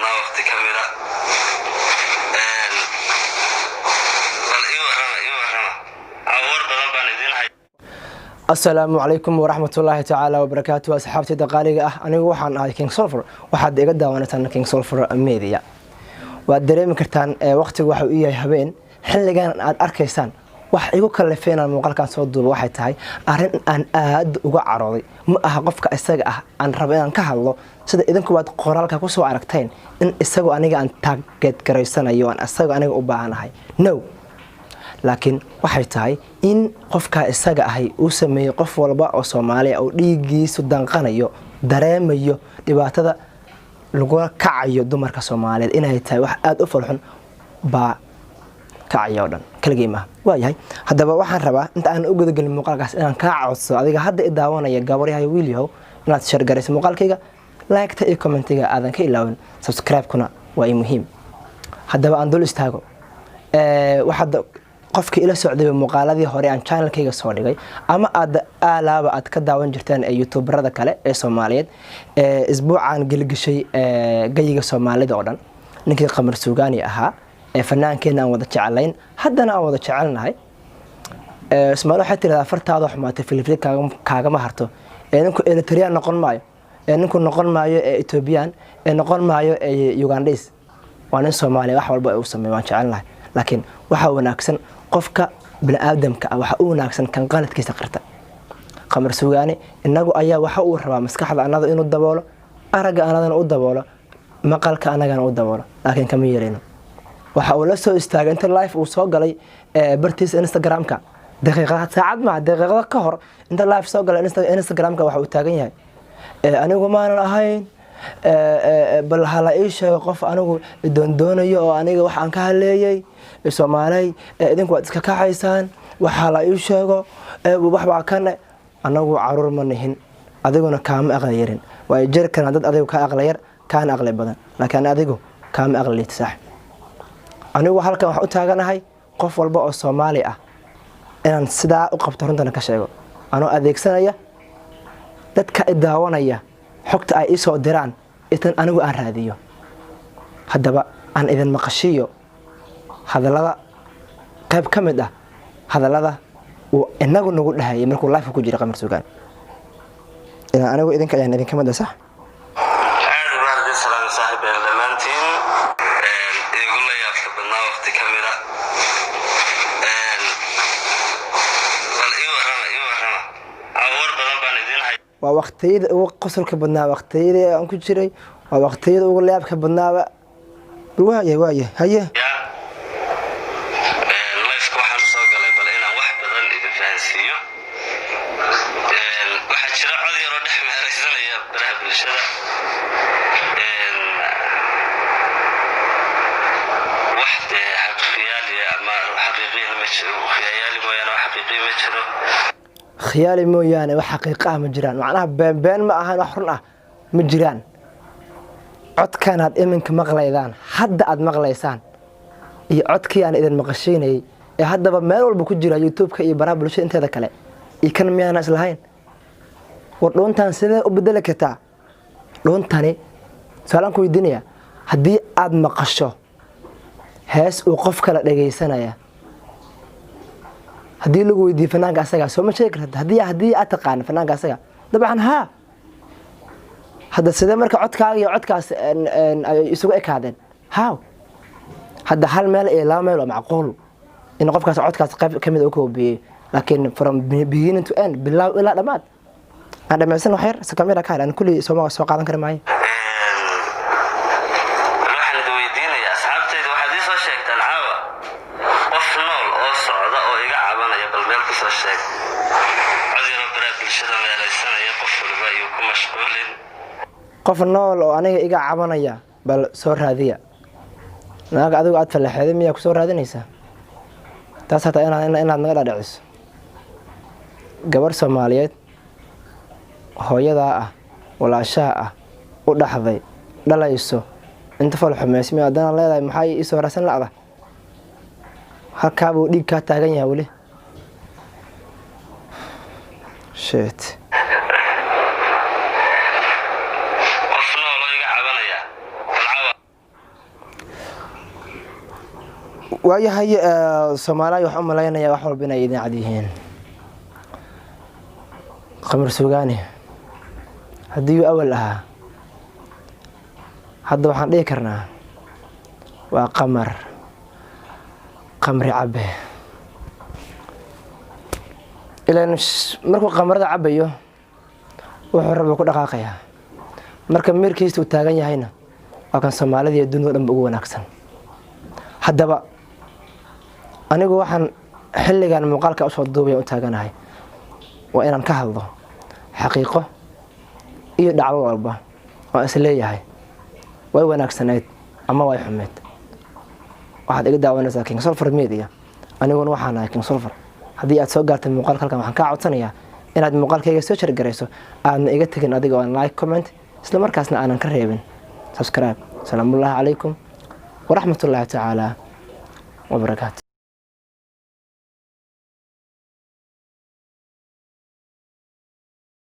badnaa waqti ka mid ah bal ii warrama awar badan baan idin hay. السلام عليكم ورحمة الله تعالى وبركاته أصحابتي دقاليقة أنا waxaan ahay King Solver waxaad iga daawanaytaan King Solver Media waad dareemi kartaan waqtigu waxa uu yahay habeen xilligan aad arkaysaan wax igu kalafeena muuqaalkan soo duubo waxay tahay arin aan aad uga carooday ma aha qofka isaga ah aan rabo inaan ka hadlo sida idinku waad qoraalka ku soo aragteen in isagu aniga aan target gareysanayo aan isaga aniga u baahanahay no laakiin waxay tahay in qofka isaga ahay uu sameeyo qof walba oo Soomaali ah oo dhiigiisu danqanayo dareemayo dhibaatada lagu kacayo dumarka Soomaaliyeed inay tahay wax aad u falxun ba kacayo dhan kaligeema waayahay hadaba waxaan rabaa inta aan u gudagalin muuqaalkaas inaan ka codso adiga hadda i daawanaya gabaryahay wiilyahow inaad share gareyso muuqaalkayga like-ta iyo comment-iga aadan ka ilaawin subscribe-kuna waa muhiim hadaba aan dul istaago waxaad qofkii ila socday muuqaaladii hore aan channel-kayga soo dhigay ama aad alaaba aad ka daawan jirteen YouTuberada kale ee Soomaaliyeed isbuucan gilgishay gayiga Soomaalida oo dhan ninkii Qamar Suugaani ahaa fanaankeena aan wada jecelayn haddana aan wada jecelnahay Ismaaciil waxa tirada fartaada xumaatay Filipin kaaga ma harto ninku Eritrean noqon maayo ninku noqon maayo Ethiopian noqon maayo Ugandese waa nin Soomaali wax walba uu sameeyo waan jecelnahay laakiin waxa wanaagsan qofka bini'aadamka waxa uu wanaagsan kan qaladkiisa qirta Qamar Suugaani inagu ayaa waxa uu rabaa maskaxda anada inuu daboolo araga anadana u daboolo maqalka anagana u daboolo laakiin kama yeelino waxa uu la soo istaagay inta live uu soo galay bartiis Instagram-ka daqiiqad saacad ma daqiiqada ka hor inta live soo galay Instagram-ka waxa uu taagan yahay anigu ma aan ahayn bal hala ii sheego qof anigu doonayo oo aniga wax aan ka haleeyay Soomaali idinku waad iska kacaysaan waxa la ii sheego waxba kana anagu caruur ma nihin adiguna kaama aqal yarin way jirkan dad adigu ka aqal yar kaan aqal badan laakiin adigu kaama aqal sax anigu halkan wax u taaganahay qof walba oo Soomaali ah inaan sidaa u qabto runtan ka sheego anoo adeegsanaya dadka daawanaya xogta ay soo diraan intan anigu aan raadiyo hadaba aan idin maqashiyo hadalada qayb kamid ah hadalada oo inagu nagu dhahay markuu live ku jira Qamar Suugaan anigu idinka ayaan idin kamid ah sax waa waqtiyada ugu qosolka badnaa waqtiyada aan ku jiray waa waqtiyada ugu leebka badnaa waaye haye live waxaan soo galay bal inaan wax badan idin fahansiiyo waxa jira cod yar oo dhex meeraysanaya baraha bulshada wax xaqiiqi ama xaqiiqi ma jiro khiyaali mooyaan xaqiiqi ma jiro khiyaali mooyaan wax xaqiiqo ah ma jiraan macnaha been ma ahan wax run ah ma jiraan codkan aad iminka maqlaydaan hadda aad maqlaysaan iyo codkii aan idin maqashiinay haddaba meel walba ku jira YouTube-ka iyo baraha bulshada inteeda kale kan miyana islahayn war doontan sidee u bedeli kartaa doontani salaan ku weydiinaya haddii aad maqasho hees uu qof kala dhageysanaya haddii lagu weydiiyo fanaanka asaga soo ma sheegi kartaa haddii aad taqaan fanaanka asaga dabcan ha hadda sidee marka codkaaga iyo codkaas ay isugu ekaadeen how hadda hal meel ee laba meel oo macquul in qofkaas codkaas qayb kamid uu ka bixiyay laakiin from beginning to end bilow ila dhamaad aan dhamaysan wax yar si kamera ka aan kulli soo qaadan kara maayo qof nool oo aniga iga cabanaya bal soo raadiya naag adigu aad falaxeeday miyaa ku soo raadinaysa taas hata inaad naga dhadhiciso gabar Soomaaliyeed hooyada ah walaashaa ah u dhaxday dhalayso inta falxumeys mi adana leedahay maxay ii soo raadsan laada halka buu dhig ka taagan yahay wali shit waayahay Soomaaliya waxaan u maleynayaa wax walba inay idin cad yihiin qamar suugaani haddii awal ahaa hadda waxaan dhihi karnaa waa qamri cabe ilaan markuu qamarada cabayo wuxuu rabo ku dhaqaaqayaa marka meerkiisu taagan yahayna waa kan Soomaalida iyo dunida dhan ugu wanaagsan haddaba anigu waxaan xilligan muuqaalka u soo duubay u taaganahay waa inaan ka hadlo xaqiiqo iyo dhacdo walba oo is leeyahay way wanaagsanayd ama way xumeed waxaad iga daawanaysaa King Sulphur Media aniguna waxaan ahay King Sulphur haddii aad soo gaartay muuqaalka halkan waxaan kaa codsanayaa inaad muuqaalkayga soo share gareyso aadna iga tagin adiga oo like comment isla markaasna aanan ka reebin subscribe salaamu calaykum ورحمة الله تعالى وبركاته.